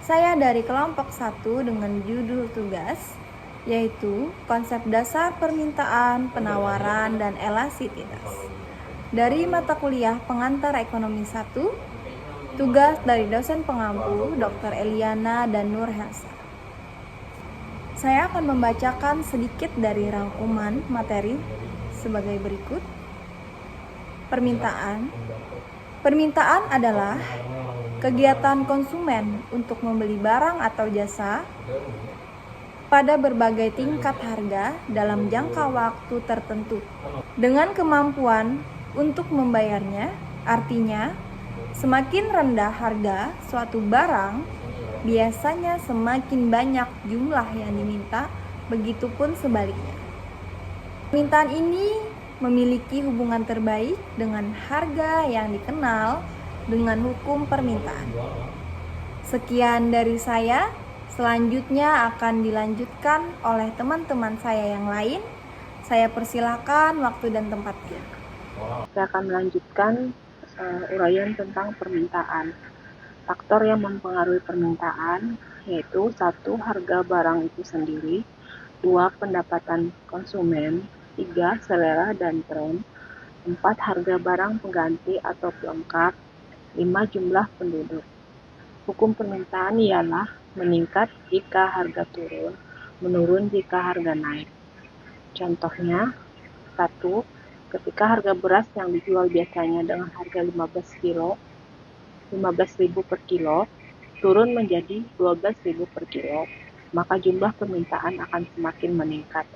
Saya dari kelompok 1 dengan judul tugas, yaitu konsep dasar permintaan, penawaran, dan elastisitas. Dari mata kuliah pengantar ekonomi 1, tugas dari dosen pengampu Dr. Eliana dan Nur Helsa. Saya akan membacakan sedikit dari rangkuman materi sebagai berikut. Permintaan. Permintaan adalah kegiatan konsumen untuk membeli barang atau jasa pada berbagai tingkat harga dalam jangka waktu tertentu dengan kemampuan untuk membayarnya. Artinya, semakin rendah harga suatu barang, biasanya semakin banyak jumlah yang diminta, begitupun sebaliknya. Permintaan ini memiliki hubungan terbaik dengan harga yang dikenal dengan hukum permintaan. Sekian dari saya, selanjutnya akan dilanjutkan oleh teman-teman saya yang lain. Saya persilakan waktu dan tempatnya. Saya akan melanjutkan uraian tentang permintaan. Faktor yang mempengaruhi permintaan yaitu 1. Harga barang itu sendiri, 2. Pendapatan konsumen, 3. Selera dan tren, 4. Harga barang pengganti atau pelengkap, 5. Jumlah penduduk. Hukum permintaan ialah meningkat jika harga turun, menurun jika harga naik. Contohnya, 1. Ketika harga beras yang dijual biasanya dengan harga 15.000 per kilo, turun menjadi 12.000 per kilo, maka jumlah permintaan akan semakin meningkat.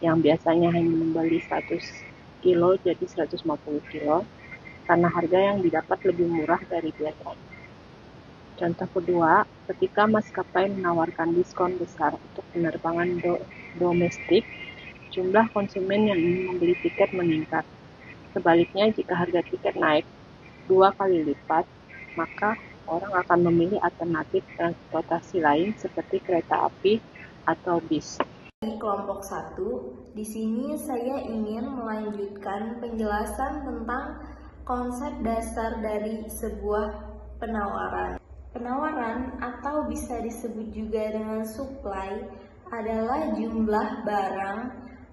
Yang biasanya hanya membeli 100 kilo jadi 150 kilo, karena harga yang didapat lebih murah dari biasanya. Contoh kedua, ketika maskapai menawarkan diskon besar untuk penerbangan domestik, jumlah konsumen yang ingin membeli tiket meningkat. Sebaliknya, jika harga tiket naik 2 kali lipat, maka orang akan memilih alternatif transportasi lain seperti kereta api atau bis. Di kelompok 1, di sini saya ingin melanjutkan penjelasan tentang konsep dasar dari sebuah penawaran. Penawaran atau bisa disebut juga dengan supply adalah jumlah barang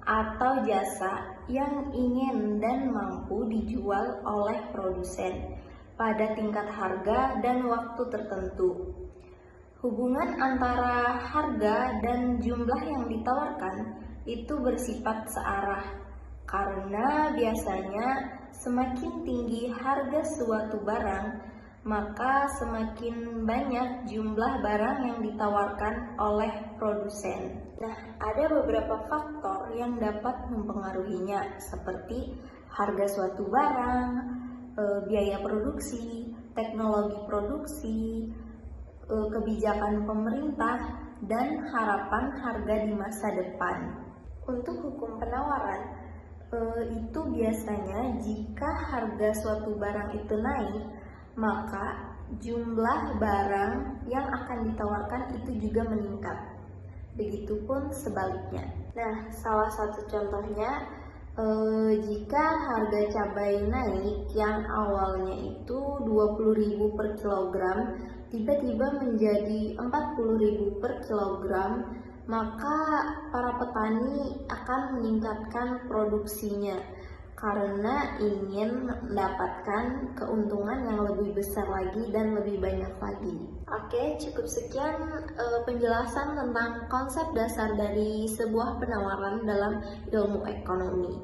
atau jasa yang ingin dan mampu dijual oleh produsen pada tingkat harga dan waktu tertentu. Hubungan antara harga dan jumlah yang ditawarkan itu bersifat searah, karena biasanya semakin tinggi harga suatu barang, maka semakin banyak jumlah barang yang ditawarkan oleh produsen. Nah, ada beberapa faktor yang dapat mempengaruhinya, seperti harga suatu barang, biaya produksi, teknologi produksi, kebijakan pemerintah, dan harapan harga di masa depan. Untuk hukum penawaran, itu biasanya jika harga suatu barang itu naik, maka jumlah barang yang akan ditawarkan itu juga meningkat. Begitupun sebaliknya. Nah, salah satu contohnya, jika harga cabai naik yang awalnya itu 20.000 per kilogram, tiba-tiba menjadi 40.000 per kilogram, maka para petani akan meningkatkan produksinya karena ingin mendapatkan keuntungan yang lebih besar lagi dan lebih banyak lagi. Oke, cukup sekian penjelasan tentang konsep dasar dari sebuah penawaran dalam ilmu ekonomi.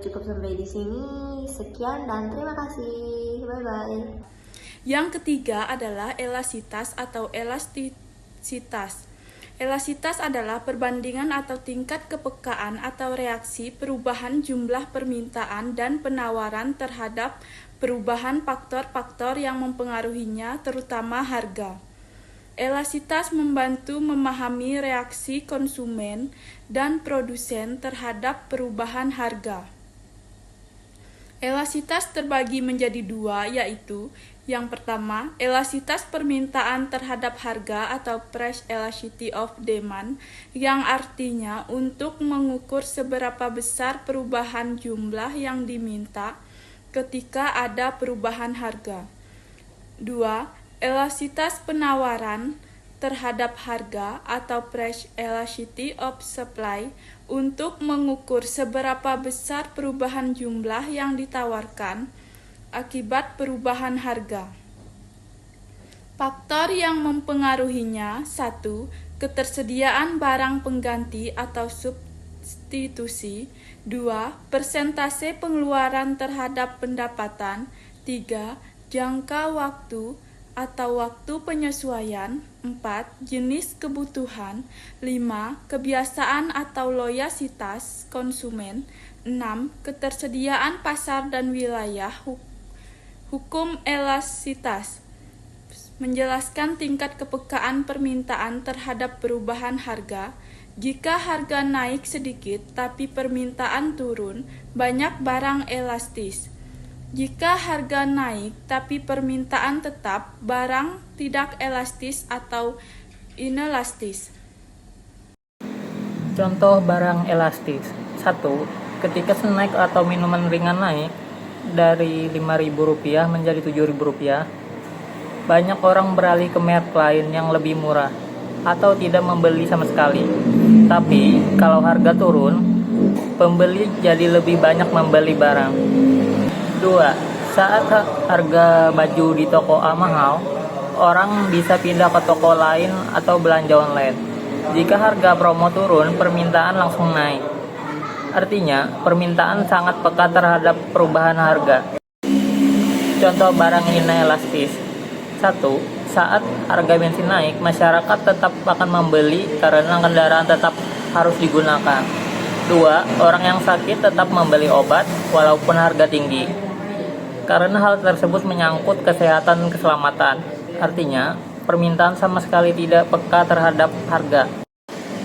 Cukup sampai di sini. Sekian dan terima kasih. Bye-bye. Yang ketiga adalah elastisitas atau elastisitas. Elastisitas adalah perbandingan atau tingkat kepekaan atau reaksi perubahan jumlah permintaan dan penawaran terhadap perubahan faktor-faktor yang mempengaruhinya, terutama harga. Elastisitas membantu memahami reaksi konsumen dan produsen terhadap perubahan harga. Elastisitas terbagi menjadi dua, yaitu yang pertama, elastisitas permintaan terhadap harga atau price elasticity of demand, yang artinya untuk mengukur seberapa besar perubahan jumlah yang diminta ketika ada perubahan harga. 2. Elastisitas penawaran terhadap harga atau price elasticity of supply untuk mengukur seberapa besar perubahan jumlah yang ditawarkan akibat perubahan harga. Faktor yang mempengaruhinya: 1. Ketersediaan barang pengganti atau substitusi. 2. Persentase pengeluaran terhadap pendapatan. 3. Jangka waktu atau waktu penyesuaian. 4. Jenis kebutuhan. 5. Kebiasaan atau loyalitas konsumen. 6. Ketersediaan pasar dan wilayah. Hukum elastisitas menjelaskan tingkat kepekaan permintaan terhadap perubahan harga. Jika harga naik sedikit tapi permintaan turun, banyak barang elastis. Jika harga naik tapi permintaan tetap, barang tidak elastis atau inelastis. Contoh barang elastis. 1. Ketika snack atau minuman ringan naik dari Rp5.000 menjadi Rp7.000, banyak orang beralih ke merek lain yang lebih murah atau tidak membeli sama sekali. Tapi, kalau harga turun, pembeli jadi lebih banyak membeli barang. 2. Saat harga baju di toko A mahal, orang bisa pindah ke toko lain atau belanja online. Jika harga promo turun, permintaan langsung naik. Artinya, permintaan sangat peka terhadap perubahan harga. Contoh barang inelastis. 1. Saat harga bensin naik, masyarakat tetap akan membeli karena kendaraan tetap harus digunakan. 2. Orang yang sakit tetap membeli obat walaupun harga tinggi. Karena hal tersebut menyangkut kesehatan dan keselamatan. Artinya, permintaan sama sekali tidak peka terhadap harga.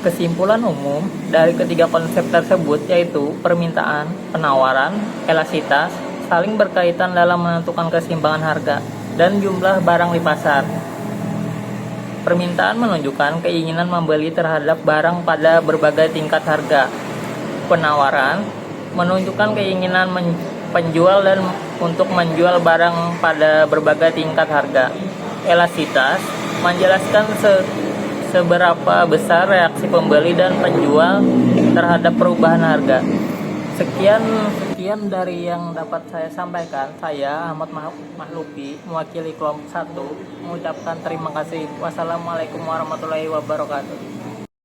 Kesimpulan umum dari ketiga konsep tersebut yaitu permintaan, penawaran, elastisitas saling berkaitan dalam menentukan keseimbangan harga dan jumlah barang di pasar. Permintaan menunjukkan keinginan membeli terhadap barang pada berbagai tingkat harga. Penawaran menunjukkan keinginan penjual dan untuk menjual barang pada berbagai tingkat harga. Elastisitas menjelaskan seberapa besar reaksi pembeli dan penjual terhadap perubahan harga. Sekian dari yang dapat saya sampaikan. Saya Ahmad Mahluki, mewakili kelompok 1, mengucapkan terima kasih. Wassalamualaikum warahmatullahi wabarakatuh.